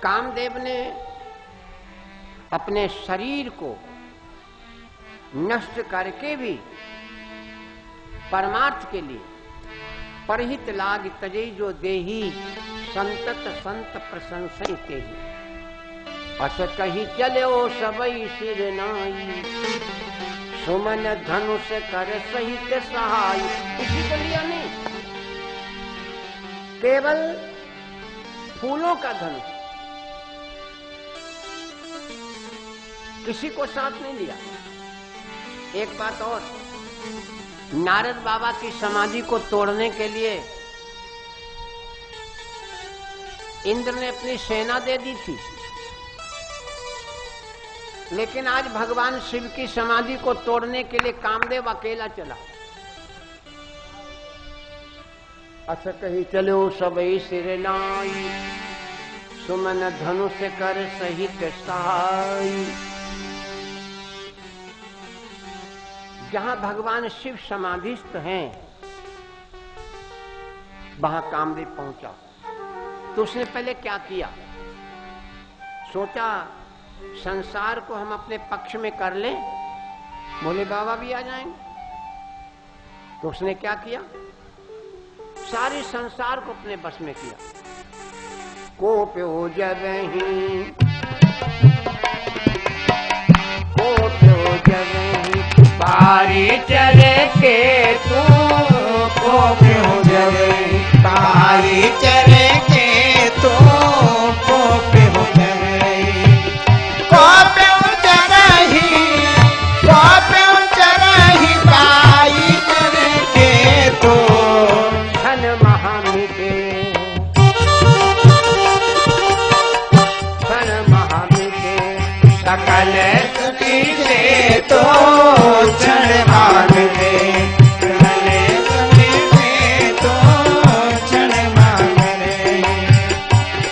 कामदेव ने अपने शरीर को नष्ट करके भी परमार्थ के लिए परहित लाग तजै जो देही संतत संत प्रशंसई तेहि। अस कही चले ओ सबई सिर नाई, सुमन धनुष कर सहित सहाय। किसी को लिया नहीं, केवल फूलों का धनुष, किसी को साथ नहीं लिया। एक बात और, नारद बाबा की समाधि को तोड़ने के लिए इंद्र ने अपनी सेना दे दी थी, लेकिन आज भगवान शिव की समाधि को तोड़ने के लिए कामदेव अकेला चला। अस कही चलो सबई सिर नाई, सुमन धनुष कर सहित सहाय। जहां भगवान शिव समाधिस्थ हैं वहां कामदेव पहुंचा। तो उसने पहले क्या किया, सोचा संसार को हम अपने पक्ष में कर लें, भोले बाबा भी आ जाएंगे। तो उसने क्या किया, सारे संसार को अपने बस में किया। कोप्यो जगहि, कोप्यो जगहि बारी चले के तू, कोप्यो जगहि बारी चले के तू, कोप्यो जगहि, कोप्यो जगहि, कोप्यो जगहि बारी चले के तू, धन महामिटे, धन महामिटे सकल सुखी से तो क्षण भाग दे, सकल सुखी से तो क्षण भाग दे।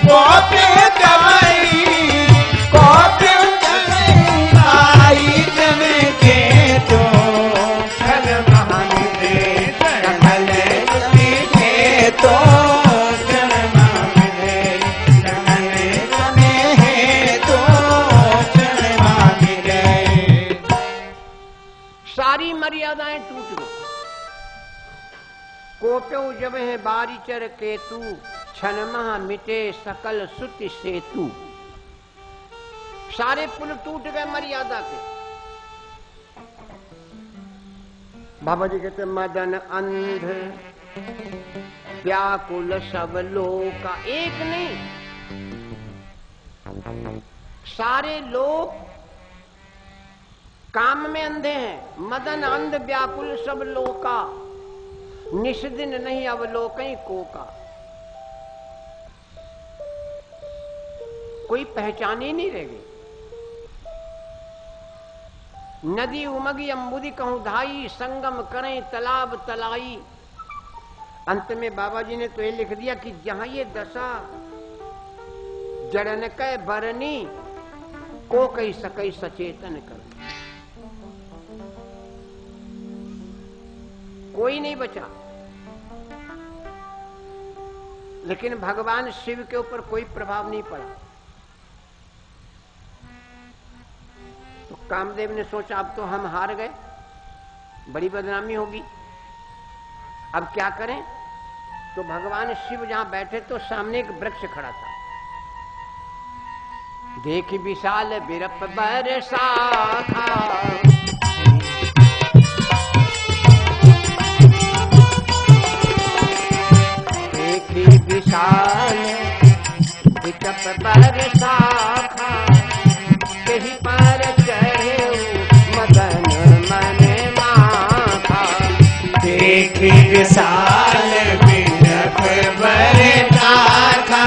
कोप्यो जगहि, कोप्यो जगहि बाई चले के तो, धन महामिटे सकल सुखी से तो क्षण भाग दे, सकल सुखी तो क्षण भाग दे। सारी मर्यादाएं टूट गई। कोप्यो जब है बारी चर केतु, क्षण महा मिटे सकल सुति सेतु। सारे पुल टूट गए मर्यादा के। बाबा जी कहते मदन अंध व्याकुल सब लोका, एक नहीं सारे लोग काम में अंधे हैं। मदन अंध व्याकुल सब लोका, निश दिन नहीं अवलोकई कोका। कोई पहचान ही नहीं रह गई। नदी उमगी अम्बुदी कहूं धाई, संगम करें तालाब तलाई। अंत में बाबा जी ने तो ये लिख दिया कि जहां ये दशा जड़न कै बरनी, को कही सकई सचेतन कर। कोई नहीं बचा, लेकिन भगवान शिव के ऊपर कोई प्रभाव नहीं पड़ा। तो कामदेव ने सोचा अब तो हम हार गए, बड़ी बदनामी होगी, अब क्या करें। तो भगवान शिव जहां बैठे तो सामने एक वृक्ष खड़ा था। देख विशाल बिरप बरसाखा, विशाल विकप बरसाखा, कहीं पर चढ़े मदन मन माखा। देखी विशाल विरप बरसाखा,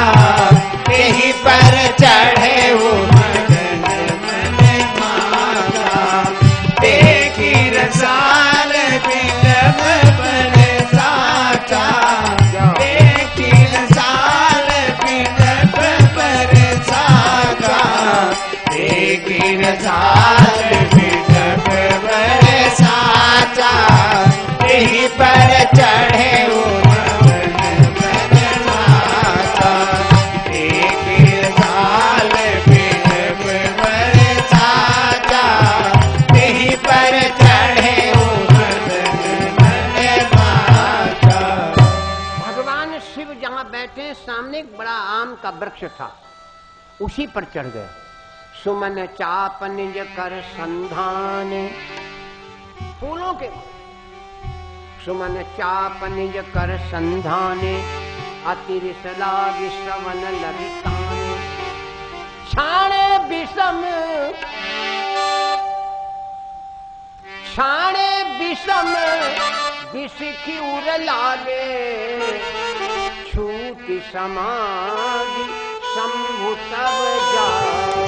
कहीं पर चढ़े वो मदन मन माखा। देखी विशाल विरप बरसाखा, साल विकट बरसाचा, यहीं पर चढ़े वो मदन मन एक बड़ा आम का वृक्ष था, उसी पर चढ़ गए। सुमन चाप निज कर संधान, फूलों के सुमन चाप निज कर संधाने, अतिरिस लाग श्रवण लगिताने। छाणे विषम विष की उर लागे, छूटी समाधि शंभु तब जाए।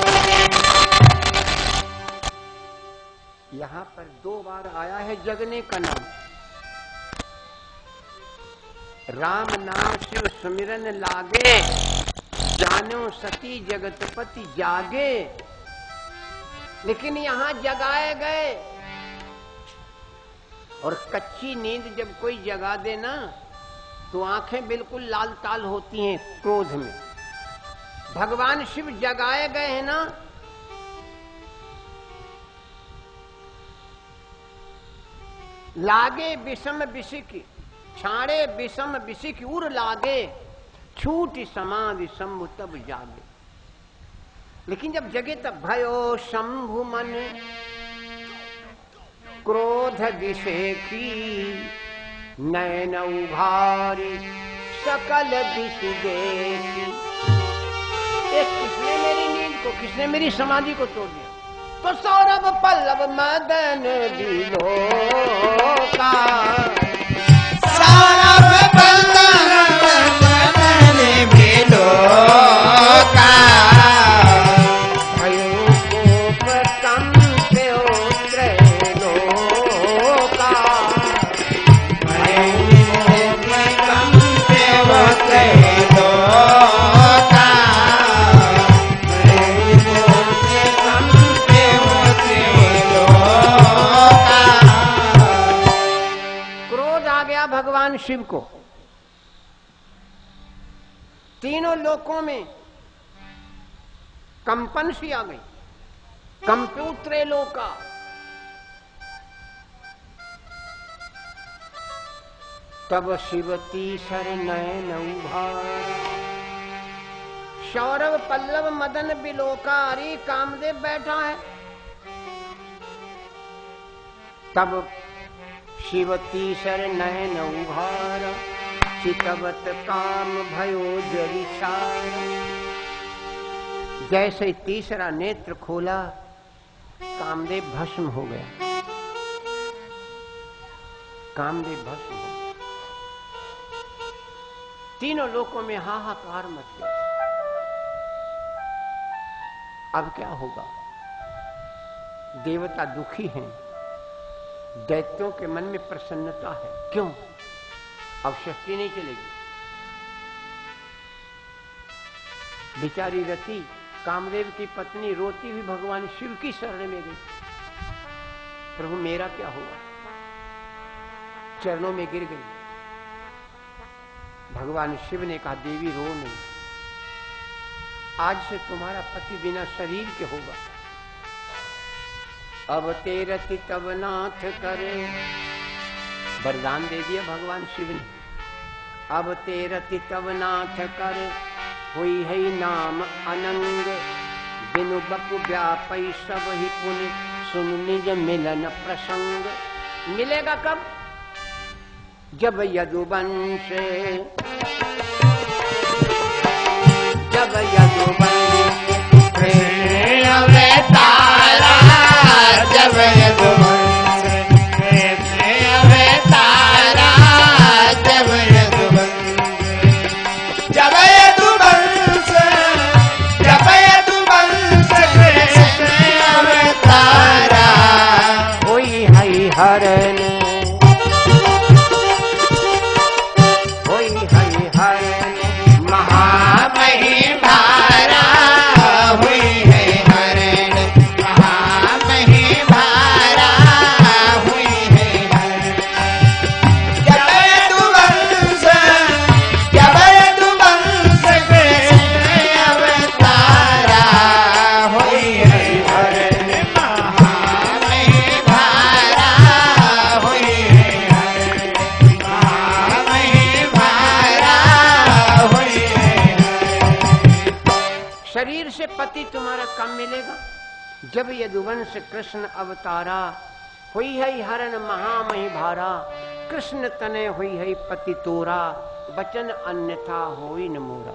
यहाँ पर 2 बार आया है जगने का नाम। राम नाम शिव सुमिरन लागे, जानो सती जगतपति जागे। लेकिन यहाँ जगाए गए, और कच्ची नींद जब कोई जगा दे ना तो आंखें बिल्कुल लाल ताल होती हैं क्रोध में। भगवान शिव जगाए गए हैं ना, लागे विषम विषिकी, छाड़े विषम विषिकी उर लागे, छूट समाधि शंभु तब जागे। लेकिन जब जगे तब भयो शंभु मन, क्रोध विषेखी, नैन उभारी सकल दिश देखी। किसने मेरी नींद को, किसने मेरी समाधि को तोड़ दिया? तो सौरभ पल्लव मदन बिलोका, सौरभ पल्लव मदन बिलोका। भयो कोप कंपे त्रैलोका, भयो कोप कंपे त्रैलोका। भगवान शिव को तीनों लोकों में कंपन सी आ गई, कंप्यूत्रे लोका। तब शिव तीसर नयन उभार, सौरभ पल्लव मदन बिलोका। अरे कामदेव बैठा है। तब शिव तीसर नयन उभार, चितवत काम भयो जरिछार। जैसे तीसरा नेत्र खोला, कामदेव भस्म हो गया। कामदेव भस्म हो गया। तीनों लोकों में हाहाकार मच गया। अब क्या होगा? देवता दुखी हैं, दैत्यों के मन में प्रसन्नता है। क्यों? अब शक्ति नहीं चलेगी। बेचारी रति, कामदेव की पत्नी, रोती हुई भगवान शिव की शरण में गई। प्रभु मेरा क्या होगा? चरणों में गिर गई। भगवान शिव ने कहा, देवी रो नहीं, आज से तुम्हारा पति बिना शरीर के होगा। अब तेरति तब नाथ करे, वरदान दे दिया भगवान शिव ने। अब तेरति तब नाथ कर, हुई है नाम अनंग। बिनु बपु व्यापई सब ही पुनि, सुन निज मिलन प्रसंग। मिलेगा कब? जब यदुवंश, जब यदुवंश अवतारा, जब यदुवंश अवतारा, जब यदुवंश, जब यदुवंश, जब यदुवंश कृष्ण अवतारा। होई हई हरण, होई हई शरीर से पति तुम्हारा कम मिलेगा। जब यदुवंश कृष्ण अवतारा, हुई है हरण महामही भारा, कृष्ण तने हुई है पति तोरा, वचन अन्यथा होई न मोरा।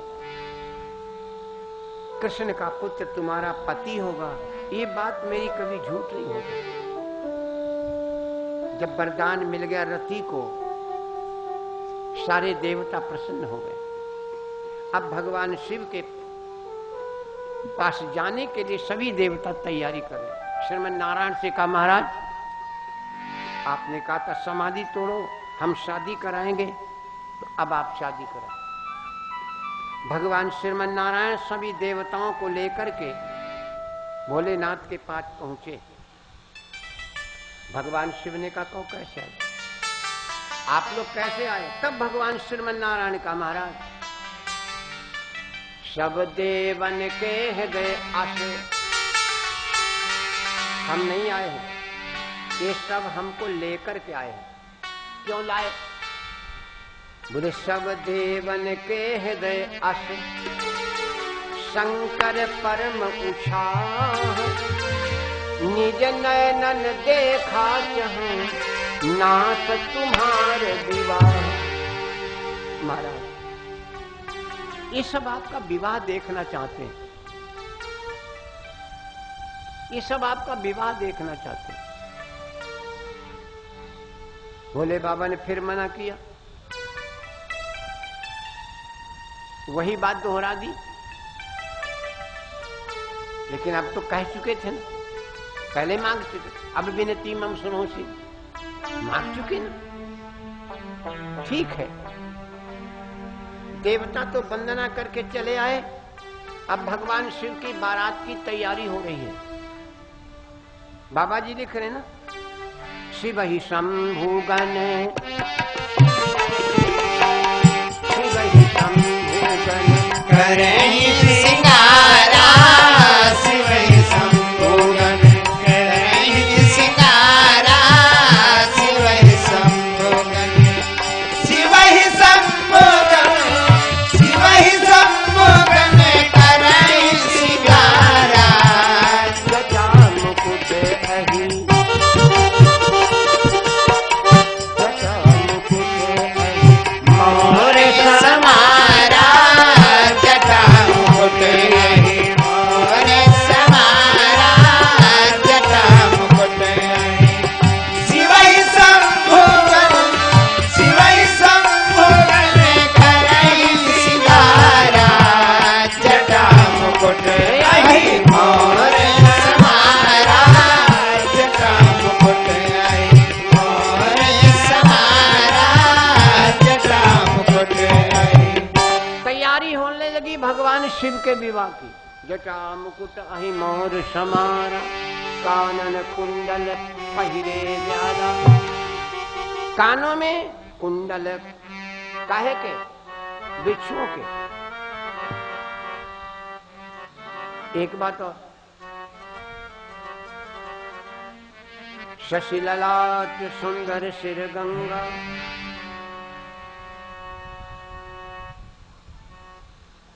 कृष्ण का पुत्र तुम्हारा पति होगा, ये बात मेरी कभी झूठ नहीं होगी। जब वरदान मिल गया रति को, सारे देवता प्रसन्न हो गए। अब भगवान शिव के पास जाने के लिए सभी देवता तैयारी कर रहे। श्रीमन नारायण से कहा, महाराज आपने कहा था समाधि तोड़ो, हम शादी कराएंगे, तो अब आप शादी कराएं। भगवान श्रीमन नारायण सभी देवताओं को लेकर के भोलेनाथ के पास पहुंचे। भगवान शिव ने कहा, कहो कैसे आए, आप लोग कैसे आए? तब भगवान श्रीमन नारायण का, महाराज सब देवन के हृदय आशे हम नहीं आए हैं, ये सब हमको लेकर के आए हैं। क्यों लाए? बोले सब देवन के हृदय आशे शंकर परम उत्साह, निज नयनन देखा चाहे नाथ तुम्हारे विवाह। महाराज ये सब आपका विवाह देखना चाहते हैं, ये सब आपका विवाह देखना चाहते हैं। भोले बाबा ने फिर मना किया, वही बात दोहरा दी। लेकिन अब तो कह चुके थे ना, पहले मांग चुके, अब विनती मम सुनो से मांग चुके ना। ठीक है, देवता तो वंदना करके चले आए। अब भगवान शिव की बारात की तैयारी हो रही है। बाबा जी लिख रहे ना, शिव ही शंभु गण, शिव ही शंभु गण करहि सिंगारा, शिव ही शंभु गण करहि सिंगारा, शिव ही शंभु गण, शिव ही शंभु गण, शिव ही शंभु गण करहि सिंगारा। गजा मुकुट अहि, गजा मुकुट अहि मोर समारा, जटा मुकुट अहि मोर समारा, जटा मुकुट अहि। शिव ही शंभु गण, शिव ही शंभु गण करहि सिंगारा, जटा मुकुट अहि मोर समारा, जटा मुकुट अहि मोर समारा, जटा मुकुट अहि। तैयारी होने लगी भगवान शिव के विवाह की। जटा मुकुट अहि मोर समारा, कानन कुंडल पहिरे ज्यादा। कानों में कुंडल काहे के? बिच्छुओं के। एक बात और, शशि ललाट सुंदर सिर गंगा,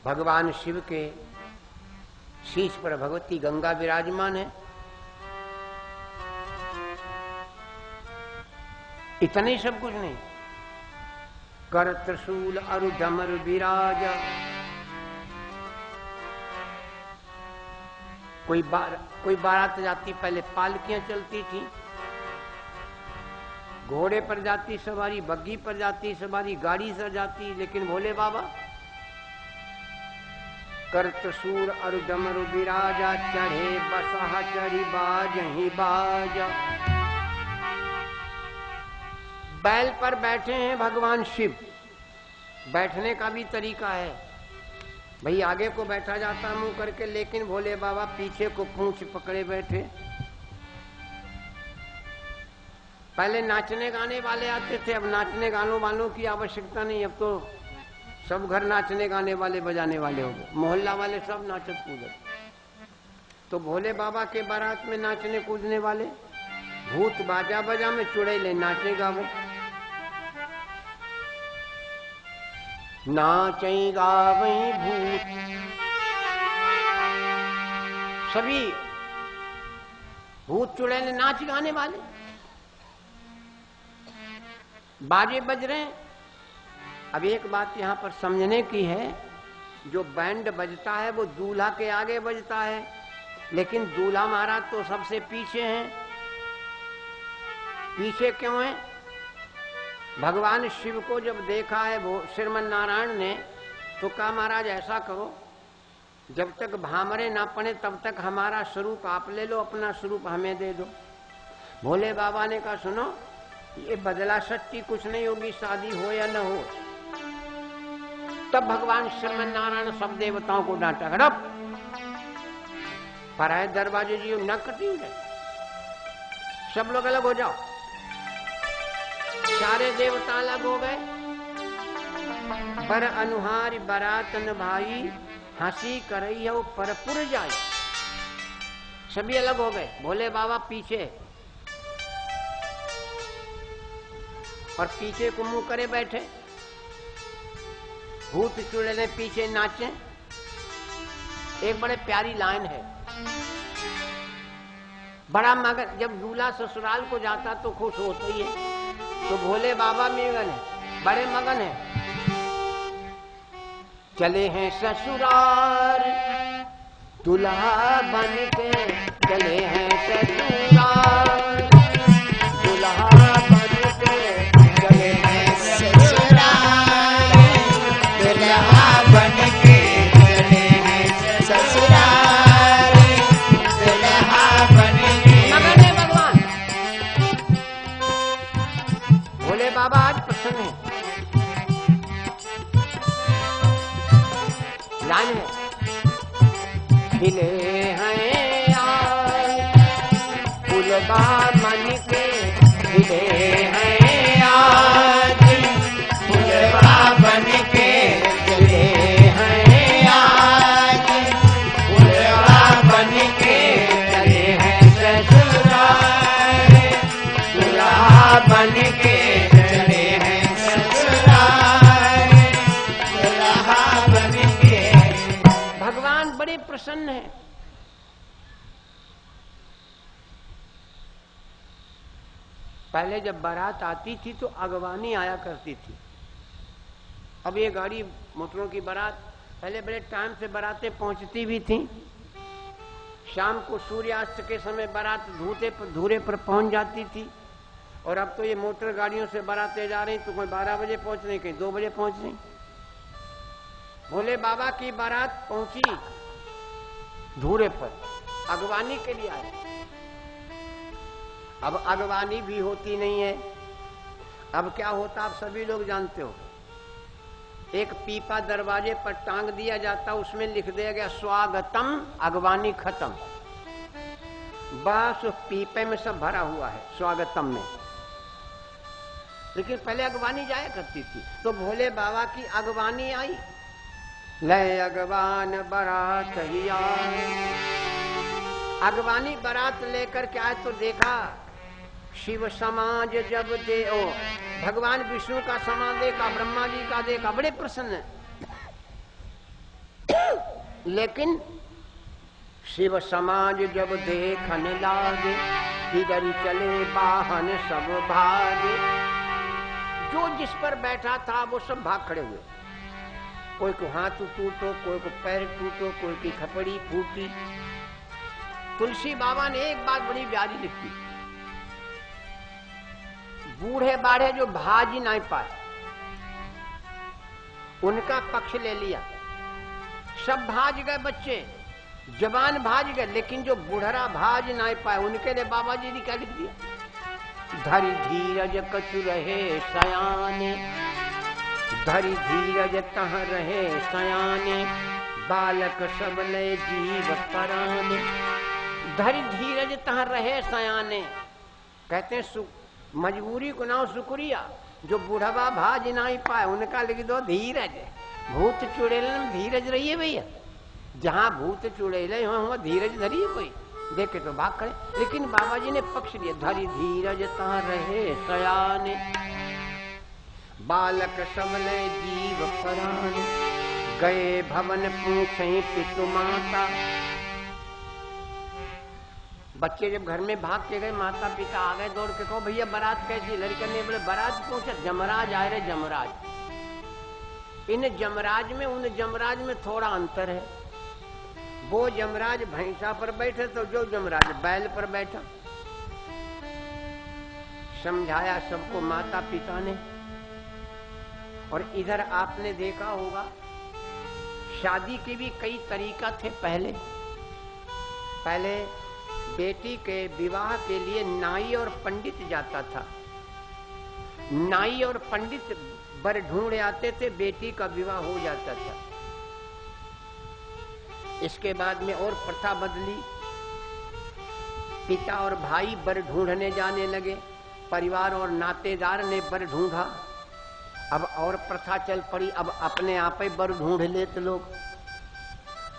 भगवान शिव के शीश पर भगवती गंगा विराजमान है। इतना ही सब कुछ नहीं, कर त्रिशूल अरु डमरू विराजा। कोई बारात जाती, पहले पालकियां चलती थी, घोड़े पर जाती सवारी, बग्गी पर जाती सवारी, गाड़ी से जाती। लेकिन भोले बाबा कर त्रिशूल अरु डमरू विराजा, चढ़े बसहा चढ़ी बाज ही बाजा। बैल पर बैठे हैं भगवान शिव। बैठने का भी तरीका है भाई, आगे को बैठा जाता मुंह करके, लेकिन भोले बाबा पीछे को पूंछ पकड़े बैठे। पहले नाचने गाने वाले आते थे, अब नाचने गानों वालों की आवश्यकता नहीं। अब तो सब घर नाचने गाने वाले बजाने वाले हो गए, मोहल्ला वाले सब नाचत कूदत। तो भोले बाबा के बारात में नाचने कूदने वाले भूत बाजा बजा में चुड़ैले नाचे गावे। नाचई गावई भूत सभी भूत चुड़ैल नाच गाने वाले, बाजे बज रहे हैं। अब एक बात यहां पर समझने की है, जो बैंड बजता है वो दूल्हा के आगे बजता है, लेकिन दूल्हा महाराज तो सबसे पीछे हैं। पीछे क्यों है? भगवान शिव को जब देखा है वो श्रीमन नारायण ने, तो कहा महाराज ऐसा करो, जब तक भामरे ना पड़े तब तक हमारा स्वरूप आप ले लो, अपना स्वरूप हमें दे दो। भोले बाबा ने कहा सुनो, ये बदला सट्टी कुछ नहीं होगी, शादी हो या न हो। तब भगवान श्रीमन नारायण सब देवताओं को डांटा, हड़प पराए दरवाजे जी न कटी हुए, सब लोग अलग हो जाओ। सारे देवता अलग हो गए। बर अनुहारी बरातन भाई, हंसी करई हो परपुर जाई। सभी अलग हो गए, भोले बाबा पीछे, और पीछे को मुंह करे बैठे। भूत चुड़ैलें पीछे नाचे। एक बड़े प्यारी लाइन है, बड़ा मगन, जब दूल्हा ससुराल को जाता तो खुश होता ही है, तो भोले बाबा मगन है, बड़े मगन है। चले हैं ससुराल दुल्हा बन के, चले हैं ससुराल दुल्हा बन के, चले हैं ससुराल दुल्हा बन के, चले हैं ससुराल दुल्हा बन के। मगन है भगवान। भोले बाबा आज प्रसन्न है। लाइन है, खिले हैं आज फूलबा मन के, खिले हैं आज फूलबा बन के, चले हैं आज फूलबा बन के, चले हैं ससुराल दुल्हा बन के, चले हैं ससुराल दुल्हा बन के। भगवान बड़े प्रसन्न हैं। पहले जब बारात आती थी तो अगवानी आया करती थी। अब ये गाड़ी मोटरों की बारात, पहले बड़े टाइम से बारातें पहुंचती भी थी। शाम को सूर्यास्त के समय बारात धूरे पर पहुंच जाती थी। और अब तो ये मोटर गाड़ियों से बारातें जा रही, तो कोई 12 बजे पहुंच रही, कहीं 2 बजे पहुंच रही। भोले बाबा की बारात पहुंची धूरे पर, अगवानी के लिए आए। अब अगवानी भी होती नहीं है। अब क्या होता आप सभी लोग जानते हो, एक पीपा दरवाजे पर टांग दिया जाता, उसमें लिख दिया गया स्वागतम, अगवानी खत्म। बस उस पीपे में सब भरा हुआ है स्वागतम में। लेकिन पहले अगवानी जाया करती थी, तो भोले बाबा की अगवानी आई। ले अगवान बारात ही आए। अगवानी बारात लेकर के आए तो देखा शिव समाज जब भगवान विष्णु का समान देखा, ब्रह्मा जी का देखा, बड़े प्रसन्न। लेकिन शिव समाज जब देखने लागे, इधर चले वाहन सब भागे। जो जिस पर बैठा था वो सब भाग खड़े हुए। कोई को हाथ टूटो, कोई को पैर टूटो, कोई की खपड़ी फूटी। तुलसी बाबा ने एक बात बड़ी प्यारी लिखी, बूढ़े बाढ़े जो भाज नहीं पाए उनका पक्ष ले लिया। सब भाज गए, बच्चे जवान भाज गए, लेकिन जो बुढ़रा भाज नहीं पाए उनके लिए बाबा जी ने क्या लिख दिया, धरि धीरज कछु रहे सयाने, धरि धीरज तह रहे सयाने, बालक सब ले जीव पराने। धरि धीरज तह रहे सयाने, कहते हैं मजबूरी को नाम शुक्रिया। जो बुढ़वा भाज नहीं पाए उनका लिख दो धीरज। भूत चुड़ैल में धीरज रहिए भैया, जहाँ भूत चुड़ैल वहां धीरज धरिए, कोई देखे तो भाग करे। लेकिन बाबा जी ने पक्ष लिया, धरि धीरज तह रहे सयाने, बालक सबले जीव पराने, गए भवन पूछे पितु माता, बच्चे जब घर में भाग के गए, माता पिता आ गए दौड़ के, कहो भैया बारात कैसी? लड़के ने बोले बारात पहुंचा, जमराज आए रहे, जमराज। इन जमराज में उन जमराज में थोड़ा अंतर है। वो जमराज भैंसा पर बैठे तो जो जमराज बैल पर बैठा। समझाया सबको माता पिता ने। और इधर आपने देखा होगा शादी के भी कई तरीका थे। पहले बेटी के विवाह के लिए नाई और पंडित जाता था। नाई और पंडित वर ढूंढ आते थे, बेटी का विवाह हो जाता था। इसके बाद में और प्रथा बदली, पिता और भाई वर ढूंढने जाने लगे, परिवार और नातेदार ने वर ढूंढा। अब और प्रथा चल पड़ी, अब अपने आप ही वर ढूंढ लेते लोग।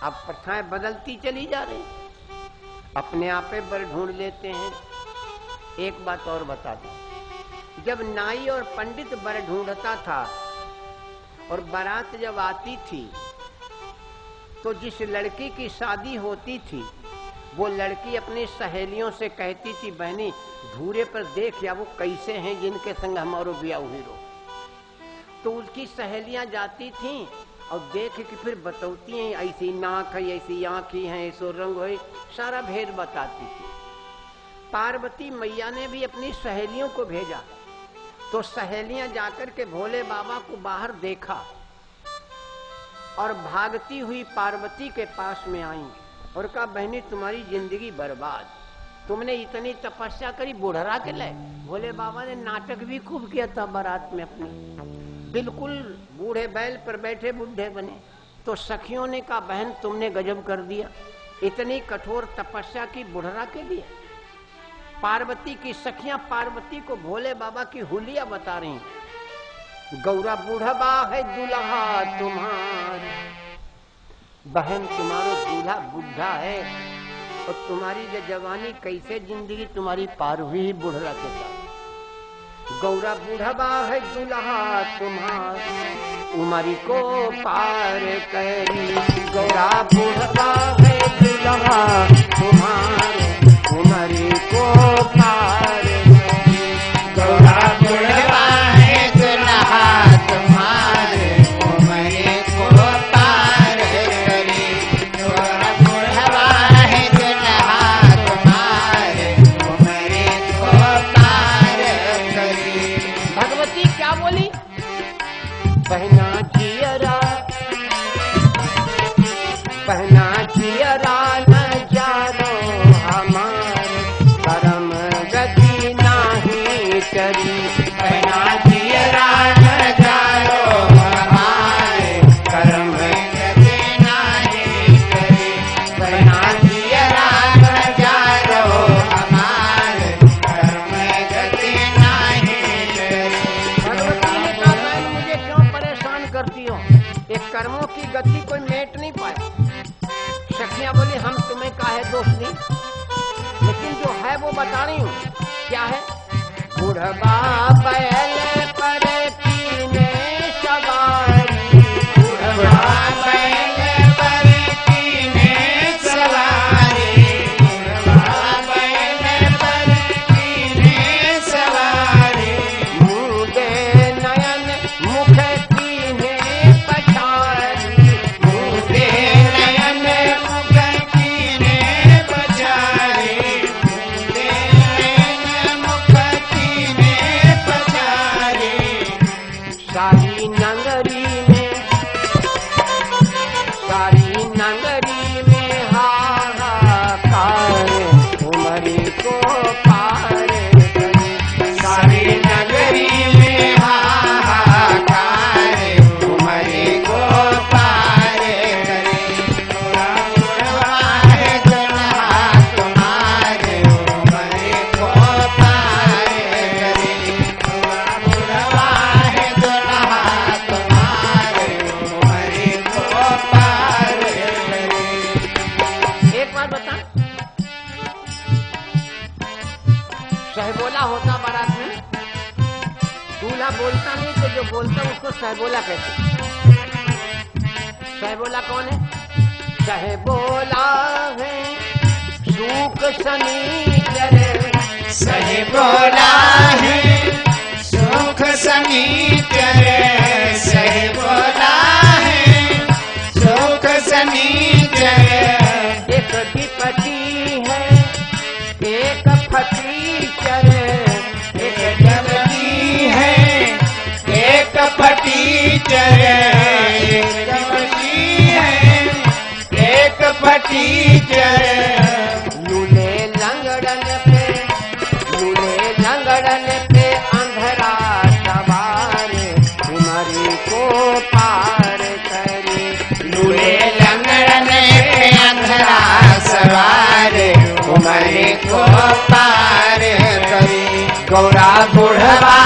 अब प्रथाएं बदलती चली जा रही, अपने आप ही वर ढूंढ लेते हैं। एक बात और बता दूं, जब नाई और पंडित वर ढूंढता था और बारात जब आती थी तो जिस लड़की की शादी होती थी वो लड़की अपनी सहेलियों से कहती थी, बहनी धूरे पर देख या वो कैसे हैं जिनके संग हमारो ब्याह हुई रो। तो उसकी सहेलियां जाती थीं और देख के फिर बतौती हैं, ऐसी नाक है, ऐसी आंखें हैं, ऐसो रंग है, सारा भेद बताती थी। पार्वती मैया ने भी अपनी सहेलियों को भेजा तो सहेलियां जाकर के भोले बाबा को बाहर देखा और भागती हुई पार्वती के पास में आई और कहा, बहनी तुम्हारी जिंदगी बर्बाद, तुमने इतनी तपस्या करी बुढ़रा के लिए। भोले बाबा ने नाटक भी खूब किया था बारात में अपनी, बिल्कुल बूढ़े बैल पर बैठे बुढ़े बने। तो सखियों ने कहा, बहन तुमने गजब कर दिया, इतनी कठोर तपस्या की बुढ़रा के लिए। पार्वती की सखियां पार्वती को भोले बाबा की हुलिया बता रही, गौरा बूढ़ा है दूल्हा तुम्हार, बहन तुम्हारो दूल्हा बुढ़ा है और तुम्हारी जो जवानी कैसे जिंदगी तुम्हारी पार हुई बुढ़रा के साथ। गौरा बूढ़ा है दूल्हा तुम्हार, उमरी को पार करी। गौरा बूढ़ा है दूल्हा तुम्हार, उमरी को पार करी। गौरा बूढ़ा है दूल्हा तुम्हार, उमरी को पार करी। गौरा बूढ़ा है दूल्हा तुम्हार, उमरी को पार करी। भगवती क्या बोली? बहना जियरा, बहना जियरा न जानो हमार, करम गति नाही करी। बहना जियरा न जानो हमारे, कर्म गति नाही करी। बहना जियरा न जानो हमारे, कर्म गति नाही करी। भगवती ने कहा, बहन मुझे क्यों परेशान करती हो, एक कर्मों की गति कोई मेट नहीं पाया। सखियां बोली, हम तुम्हें काहे दोष दी, लेकिन जो है वो बता रही हूँ। क्या है? बुढ़बा बैल पर कीने सवारी, बुढ़बा बैल पर कीने सवारी, बुढ़बा बैल पर कीने सवारी। मुदे नयन मुख कीने पछारी, मुदे नयन मुख कीने पछारी, मुदे नयन मुख कीने पछारी। सारी नगरी में, सारी नगरी में हाहाकार, उमरी को पार करी। सारी नगरी में हाहाकार, उमरी को पार करी। गौरा बूढ़ा है दूल्हा तुम्हारे, उमरी को पार करी। गौरा बूढ़ा है दूल्हा तुम्हारे, उमरी को पार करी। एक बात बता, सहबोला होता बारात में, दूल्हा बोलता नहीं तो जो बोलता उसको सहबोला कहते। सहबोला कौन है? सहबोला है सूख सनीचर सही बोला है सुख सनीचर सही बोला है सुख सनीचर एक विपत्ति है एक फटीचर एक जगती है एक फटीचर एक जगती है एक फटीचर लूले लंगड़न पे अंधरा सवार उमरी को पार करे लूले लंगड़न पे अंधरा सवार उमरी को पार करी गौरा बुढ़वा